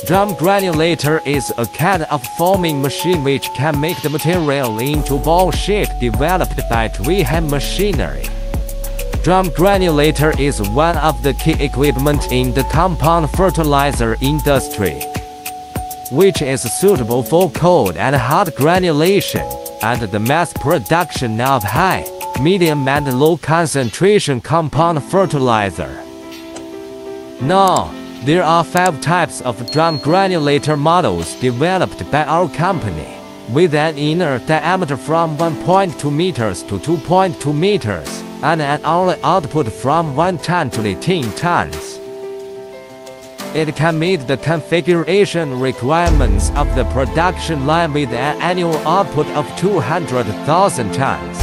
Drum granulator is a kind of forming machine which can make the material into ball shape developed by three-hand machinery. Drum granulator is one of the key equipment in the compound fertilizer industry, which is suitable for cold and hot granulation and the mass production of high, medium and low concentration compound fertilizer. Now, there are 5 types of drum granulator models developed by our company, with an inner diameter from 1.2 meters to 2.2 meters, and an hourly output from 1 ton to 18 tons. It can meet the configuration requirements of the production line with an annual output of 200,000 tons.